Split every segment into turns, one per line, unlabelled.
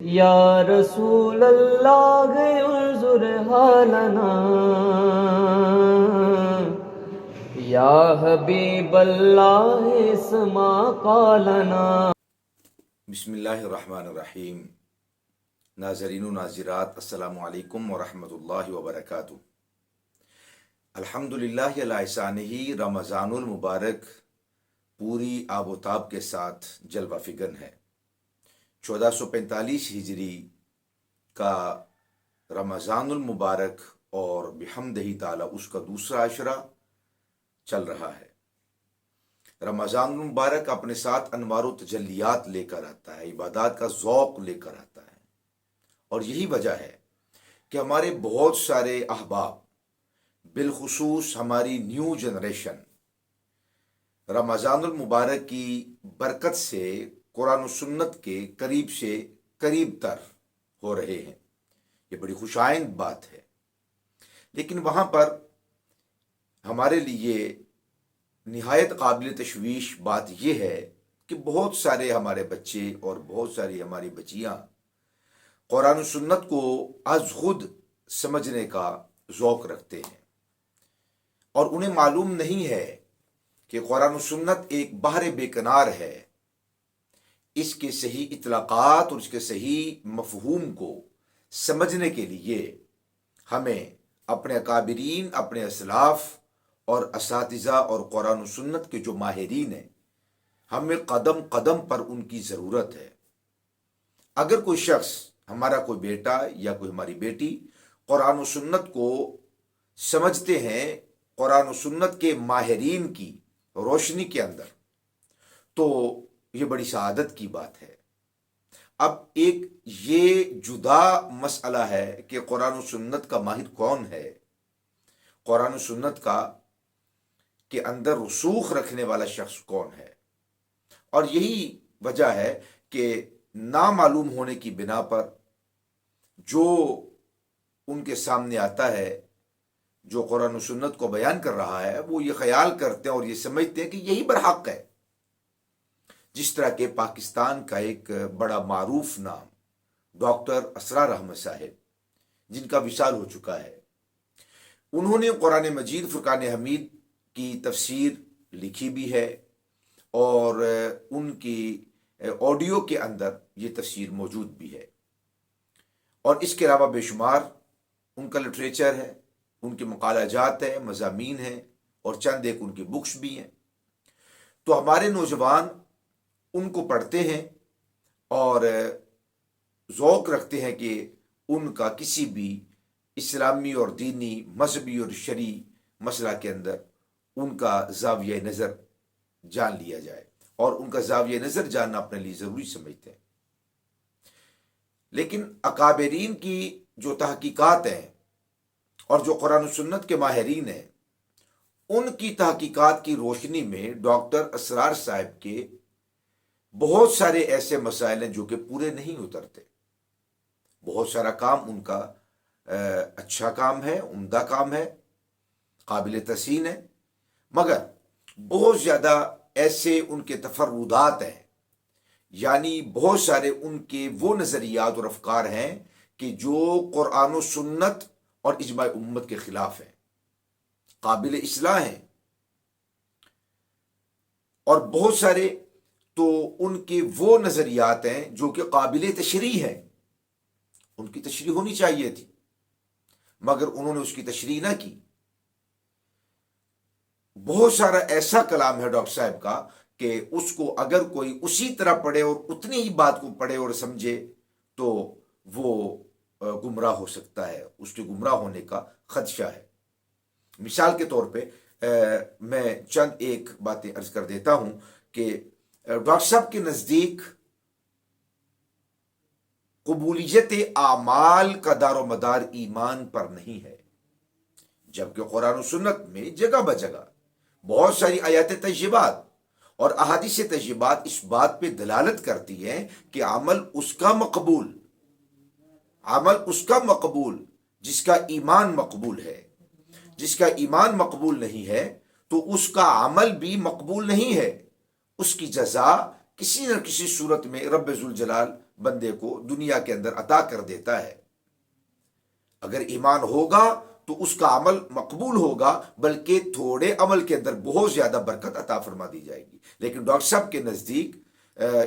یا رسول اللہ انظر حالنا، یا حبیب اللہ اسمع قالنا۔
بسم اللہ الرحمن الرحیم۔ ناظرین و ناظرات، السلام علیکم ورحمۃ اللہ وبرکاتہ۔ الحمدللہ علی احسانہ، رمضان المبارک پوری آب و تاب کے ساتھ جلوہ فگن ہے۔ 1445 ہجری کا رمضان المبارک اور بحمدہ تعالی اس کا دوسرا عشرہ چل رہا ہے۔ رمضان المبارک اپنے ساتھ انوار و تجلیات لے کر آتا ہے، عبادات کا ذوق لے کر آتا ہے، اور یہی وجہ ہے کہ ہمارے بہت سارے احباب، بالخصوص ہماری نیو جنریشن، رمضان المبارک کی برکت سے قرآن و سنت کے قریب سے قریب تر ہو رہے ہیں۔ یہ بڑی خوش آئند بات ہے، لیکن وہاں پر ہمارے لیے نہایت قابل تشویش بات یہ ہے کہ بہت سارے ہمارے بچے اور بہت ساری ہماری بچیاں قرآن و سنت کو از خود سمجھنے کا ذوق رکھتے ہیں، اور انہیں معلوم نہیں ہے کہ قرآن و سنت ایک بحر بے کنار ہے۔ اس کے صحیح اطلاقات اور اس کے صحیح مفہوم کو سمجھنے کے لیے ہمیں اپنے اکابرین، اپنے اسلاف اور اساتذہ اور قرآن و سنت کے جو ماہرین ہیں، ہمیں قدم قدم پر ان کی ضرورت ہے۔ اگر کوئی شخص، ہمارا کوئی بیٹا یا کوئی ہماری بیٹی قرآن و سنت کو سمجھتے ہیں قرآن و سنت کے ماہرین کی روشنی کے اندر، تو یہ بڑی سعادت کی بات ہے۔ اب ایک یہ جدا مسئلہ ہے کہ قرآن و سنت کا ماہر کون ہے، قرآن و سنت کا کے اندر رسوخ رکھنے والا شخص کون ہے، اور یہی وجہ ہے کہ نامعلوم ہونے کی بنا پر جو ان کے سامنے آتا ہے، جو قرآن و سنت کو بیان کر رہا ہے، وہ یہ خیال کرتے ہیں اور یہ سمجھتے ہیں کہ یہی برحق ہے۔ جس طرح کہ پاکستان کا ایک بڑا معروف نام ڈاکٹر اسرار احمد صاحب، جن کا وصال ہو چکا ہے، انہوں نے قرآن مجید فرقان حمید کی تفسیر لکھی بھی ہے، اور ان کی آڈیو کے اندر یہ تفسیر موجود بھی ہے، اور اس کے علاوہ بے شمار ان کا لٹریچر ہے، ان کے مقالہ جات ہیں، مضامین ہیں، اور چند ایک ان کی بکس بھی ہیں۔ تو ہمارے نوجوان ان کو پڑھتے ہیں اور ذوق رکھتے ہیں کہ ان کا کسی بھی اسلامی اور دینی، مذہبی اور شرعی مسئلہ کے اندر ان کا زاویہ نظر جان لیا جائے، اور ان کا زاویہ نظر جاننا اپنے لیے ضروری سمجھتے ہیں۔ لیکن اکابرین کی جو تحقیقات ہیں اور جو قرآن و سنت کے ماہرین ہیں، ان کی تحقیقات کی روشنی میں ڈاکٹر اسرار صاحب کے بہت سارے ایسے مسائل ہیں جو کہ پورے نہیں اترتے۔ بہت سارا کام ان کا اچھا کام ہے، عمدہ کام ہے، قابل تحسین ہے، مگر بہت زیادہ ایسے ان کے تفردات ہیں، یعنی بہت سارے ان کے وہ نظریات اور افکار ہیں کہ جو قرآن و سنت اور اجماع امت کے خلاف ہیں، قابل اصلاح ہیں، اور بہت سارے تو ان کے وہ نظریات ہیں جو کہ قابل تشریح ہیں، ان کی تشریح ہونی چاہیے تھی، مگر انہوں نے اس کی تشریح نہ کی۔ بہت سارا ایسا کلام ہے ڈاکٹر صاحب کا کہ اس کو اگر کوئی اسی طرح پڑھے اور اتنی ہی بات کو پڑھے اور سمجھے تو وہ گمراہ ہو سکتا ہے، اس کے گمراہ ہونے کا خدشہ ہے۔ مثال کے طور پہ میں چند ایک باتیں عرض کر دیتا ہوں کہ ڈاکٹر صاحب کے نزدیک قبولیت اعمال کا دار و مدار ایمان پر نہیں ہے، جبکہ قرآن و سنت میں جگہ بجگہ بہت ساری آیات طیبات اور احادیث طیبات اس بات پہ دلالت کرتی ہیں کہ عمل اس کا مقبول جس کا ایمان مقبول ہے۔ جس کا ایمان مقبول نہیں ہے تو اس کا عمل بھی مقبول نہیں ہے، اس کی جزا کسی نہ کسی صورت میں رب ذوالجلال بندے کو دنیا کے اندر عطا کر دیتا ہے. اگر ایمان ہوگا تو اس کا عمل مقبول ہوگا، بلکہ تھوڑے عمل کے اندر بہت زیادہ برکت عطا فرما دی جائے گی. لیکن ڈاکٹر صاحب کے نزدیک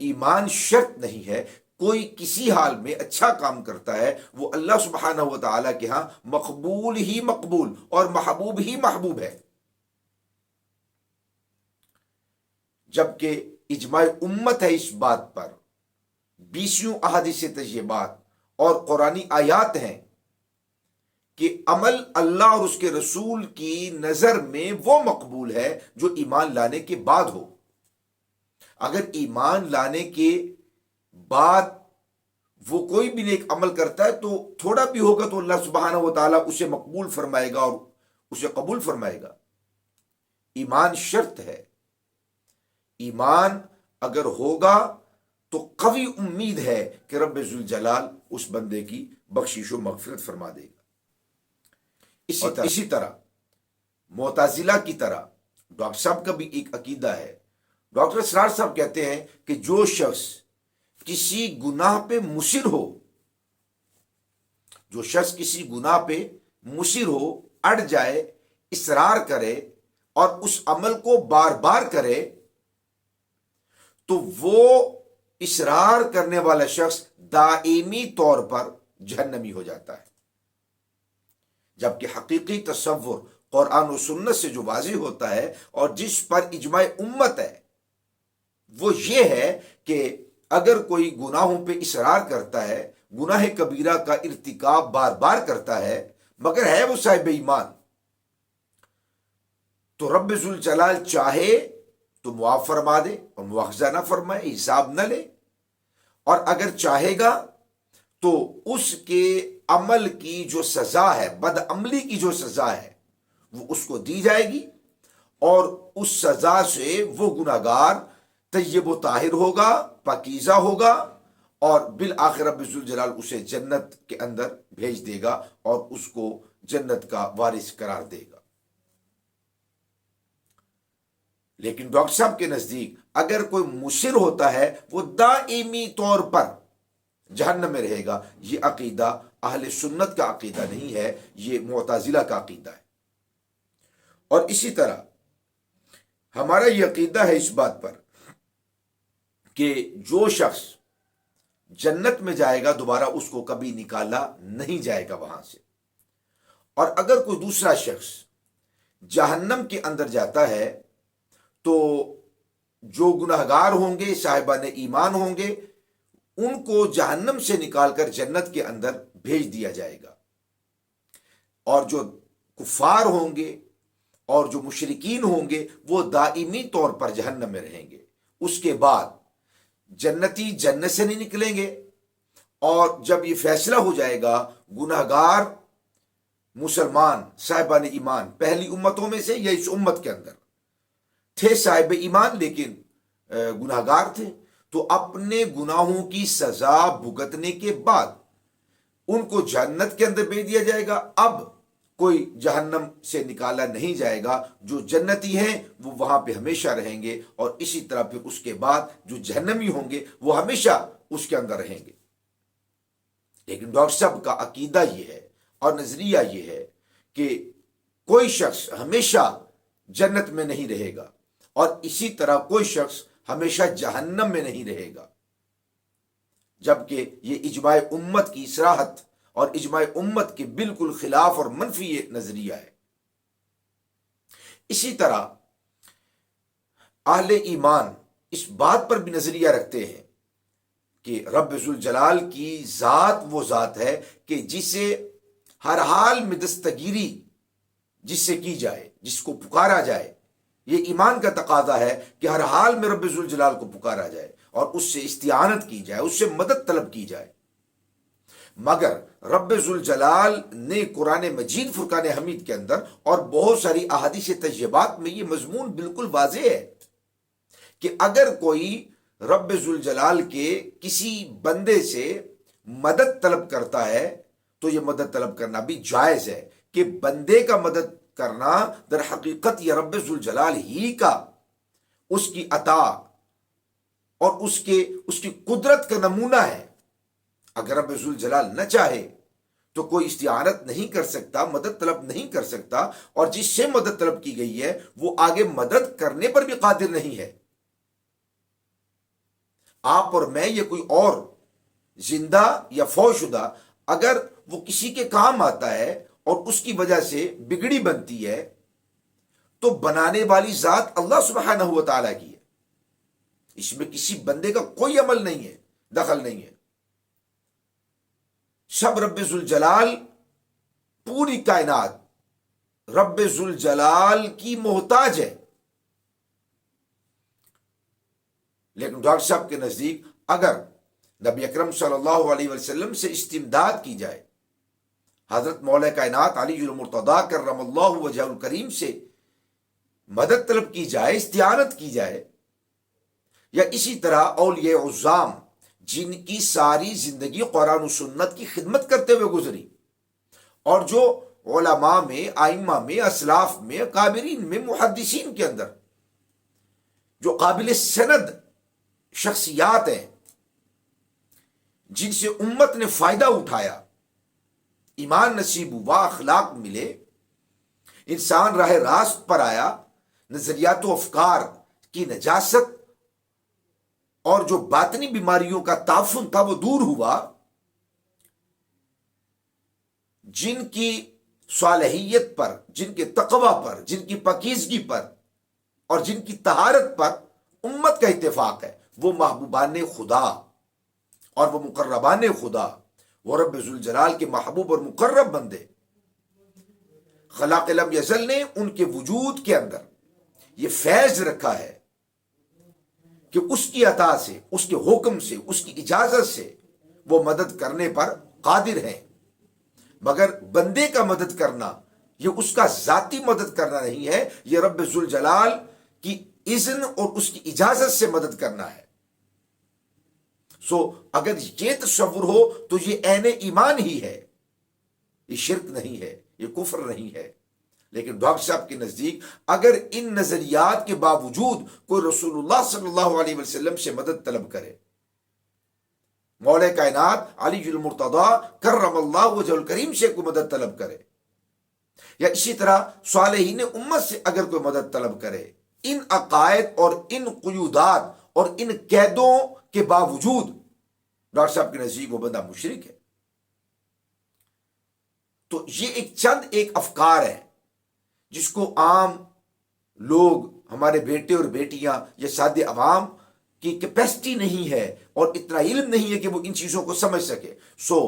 ایمان شرط نہیں ہے. کوئی کسی حال میں اچھا کام کرتا ہے وہ اللہ سبحانہ و تعالیٰ کے ہاں مقبول ہی مقبول اور محبوب ہی محبوب ہے. جبکہ اجماع امت ہے اس بات پر، 20 احادیث طیبات اور قرآنی آیات ہیں کہ عمل اللہ اور اس کے رسول کی نظر میں وہ مقبول ہے جو ایمان لانے کے بعد ہو. اگر ایمان لانے کے بعد وہ کوئی بھی نیک عمل کرتا ہے تو تھوڑا بھی ہوگا تو اللہ سبحانہ و تعالیٰ اسے مقبول فرمائے گا اور اسے قبول فرمائے گا. ایمان شرط ہے. ایمان اگر ہوگا تو قوی امید ہے کہ رب ذوالجلال اس بندے کی بخشش و مغفرت فرما دے گا. اسی طرح معتزلہ کی طرح ڈاکٹر صاحب کا بھی ایک عقیدہ ہے. ڈاکٹر اسرار صاحب کہتے ہیں کہ جو شخص کسی گناہ پہ مصر ہو، جو شخص کسی گناہ پہ مصر ہو، اڑ جائے، اصرار کرے اور اس عمل کو بار بار کرے، تو وہ اصرار کرنے والا شخص دائمی طور پر جہنمی ہو جاتا ہے. جبکہ حقیقی تصور قرآن و سنت سے جو واضح ہوتا ہے اور جس پر اجماع امت ہے وہ یہ ہے کہ اگر کوئی گناہوں پہ اصرار کرتا ہے، گناہ کبیرہ کا ارتکاب بار بار کرتا ہے، مگر ہے وہ صاحب ایمان، تو رب ذوالجلال چاہے تو معاف فرما دے اور مواخذہ نہ فرمائے، حساب نہ لے. اور اگر چاہے گا تو اس کے عمل کی جو سزا ہے، بد عملی کی جو سزا ہے، وہ اس کو دی جائے گی اور اس سزا سے وہ گناہگار طیب و طاہر ہوگا، پاکیزہ ہوگا اور بالآخر رب ذوالجلال اسے جنت کے اندر بھیج دے گا اور اس کو جنت کا وارث قرار دے گا. لیکن ڈاکٹر صاحب کے نزدیک اگر کوئی مصر ہوتا ہے وہ دائمی طور پر جہنم میں رہے گا. یہ عقیدہ اہل سنت کا عقیدہ نہیں ہے، یہ معتزلہ کا عقیدہ ہے. اور اسی طرح ہمارا یہ عقیدہ ہے اس بات پر کہ جو شخص جنت میں جائے گا دوبارہ اس کو کبھی نکالا نہیں جائے گا وہاں سے. اور اگر کوئی دوسرا شخص جہنم کے اندر جاتا ہے تو جو گناہگار ہوں گے، صاحبان ایمان ہوں گے، ان کو جہنم سے نکال کر جنت کے اندر بھیج دیا جائے گا. اور جو کفار ہوں گے اور جو مشرکین ہوں گے وہ دائمی طور پر جہنم میں رہیں گے. اس کے بعد جنتی جنت سے نہیں نکلیں گے، اور جب یہ فیصلہ ہو جائے گا گناہگار مسلمان صاحبان ایمان پہلی امتوں میں سے یا اس امت کے اندر تھے صاحب ایمان لیکن گناہگار تھے، تو اپنے گناہوں کی سزا بھگتنے کے بعد ان کو جنت کے اندر بھیج دیا جائے گا. اب کوئی جہنم سے نکالا نہیں جائے گا. جو جنتی ہیں وہ وہاں پہ ہمیشہ رہیں گے، اور اسی طرح پھر اس کے بعد جو جہنمی ہوں گے وہ ہمیشہ اس کے اندر رہیں گے. لیکن ڈاکٹر صاحب کا عقیدہ یہ ہے اور نظریہ یہ ہے کہ کوئی شخص ہمیشہ جنت میں نہیں رہے گا اور اسی طرح کوئی شخص ہمیشہ جہنم میں نہیں رہے گا. جبکہ یہ اجماع امت کی صراحت اور اجماع امت کے بالکل خلاف اور منفی یہ نظریہ ہے. اسی طرح اہل ایمان اس بات پر بھی نظریہ رکھتے ہیں کہ رب ذوالجلال کی ذات وہ ذات ہے کہ جسے ہر حال میں دستگیری جس سے کی جائے، جس کو پکارا جائے. یہ ایمان کا تقاضا ہے کہ ہر حال میں رب ذوالجلال کو پکارا جائے اور اس سے استعانت کی جائے، اس سے مدد طلب کی جائے. مگر رب ذوالجلال نے قرآن مجید فرقان حمید کے اندر اور بہت ساری احادیث طیبات میں یہ مضمون بالکل واضح ہے کہ اگر کوئی رب ذوالجلال کے کسی بندے سے مدد طلب کرتا ہے تو یہ مدد طلب کرنا بھی جائز ہے. کہ بندے کا مدد کرنا در حقیقت یہ رب ذوالجلال ہی کا اس کی عطا اور اس کی قدرت کا نمونہ ہے اگر رب ذوالجلال نہ چاہے تو کوئی استعانت نہیں کر سکتا، مدد طلب نہیں کر سکتا، اور جس سے مدد طلب کی گئی ہے وہ آگے مدد کرنے پر بھی قادر نہیں ہے۔ آپ اور میں یا کوئی اور زندہ یا فوت شدہ اگر وہ کسی کے کام آتا ہے اور اس کی وجہ سے بگڑی بنتی ہے تو بنانے والی ذات اللہ سبحانہ و تعالیٰ کی ہے، اس میں کسی بندے کا کوئی عمل نہیں ہے، دخل نہیں ہے۔ سب رب ذوالجلال، پوری کائنات رب ذوالجلال کی محتاج ہے۔ لیکن ڈاکٹر صاحب کے نزدیک اگر نبی اکرم صلی اللہ علیہ وسلم سے استمداد کی جائے، حضرت مولا کائنات علی المرتضیٰ کرم اللہ وجہہ الکریم سے مدد طلب کی جائے، استعانت کی جائے، یا اسی طرح اولیاء عظام جن کی ساری زندگی قرآن و سنت کی خدمت کرتے ہوئے گزری، اور جو علماء میں، ائمہ میں، اسلاف میں، کابرین میں، محدثین کے اندر جو قابل سند شخصیات ہیں، جن سے امت نے فائدہ اٹھایا، ایمان نصیب ہوا، اخلاق ملے، انسان راہ راست پر آیا، نظریات و افکار کی نجاست اور جو باطنی بیماریوں کا تعفن تھا وہ دور ہوا، جن کی صالحیت پر، جن کے تقوی پر، جن کی پاکیزگی پر اور جن کی طہارت پر امت کا اتفاق ہے، وہ محبوبان خدا اور وہ مقربان خدا، وہ رب ذوالجلال کے محبوب اور مقرب بندے، خلاق لم یزل نے ان کے وجود کے اندر یہ فیض رکھا ہے کہ اس کی عطا سے، اس کے حکم سے، اس کی اجازت سے وہ مدد کرنے پر قادر ہیں، مگر بندے کا مدد کرنا یہ اس کا ذاتی مدد کرنا نہیں ہے، یہ رب ذوالجلال کی اذن اور اس کی اجازت سے مدد کرنا ہے۔ سو اگر یہ تصور ہو تو یہ عین ایمان ہی ہے، یہ شرک نہیں ہے، یہ کفر نہیں ہے۔ لیکن ڈاکٹر صاحب کے نزدیک اگر ان نظریات کے باوجود کوئی رسول اللہ صلی اللہ علیہ وسلم سے مدد طلب کرے، مولا کائنات علی المرتضیٰ کرم اللہ وجہ الکریم سے کوئی مدد طلب کرے، یا اسی طرح صالحین امت سے اگر کوئی مدد طلب کرے، ان عقائد اور ان قیودات اور ان قیدوں کے باوجود ڈاکٹر صاحب کے نزدیک وہ بندہ مشرک ہے۔ تو یہ ایک افکار ہے جس کو عام لوگ، ہمارے بیٹے اور بیٹیاں یا سادے عوام کی کیپیسٹی نہیں ہے اور اتنا علم نہیں ہے کہ وہ ان چیزوں کو سمجھ سکے۔ سو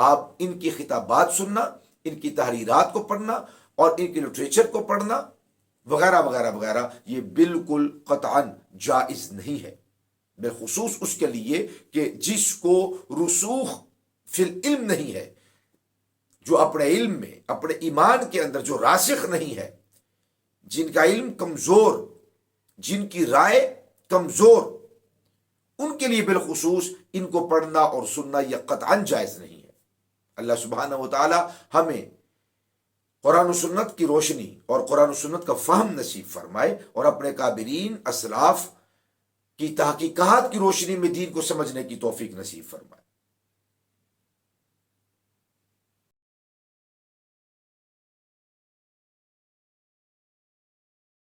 آپ ان کی خطابات سننا، ان کی تحریرات کو پڑھنا اور ان کے لٹریچر کو پڑھنا وغیرہ وغیرہ وغیرہ یہ بالکل قطعاً جائز نہیں ہے، بالخصوص اس کے لیے کہ جس کو رسوخ فی العلم نہیں ہے، جو اپنے علم میں، اپنے ایمان کے اندر جو راسخ نہیں ہے، جن کا علم کمزور، جن کی رائے کمزور، ان کے لیے بالخصوص ان کو پڑھنا اور سننا یہ قطعاً جائز نہیں ہے۔ اللہ سبحانہ و تعالی ہمیں قرآن و سنت کی روشنی اور قرآن و سنت کا فہم نصیب فرمائے اور اپنے کابرین اسلاف کی تحقیقات کی روشنی میں دین کو سمجھنے کی توفیق نصیب فرمائے۔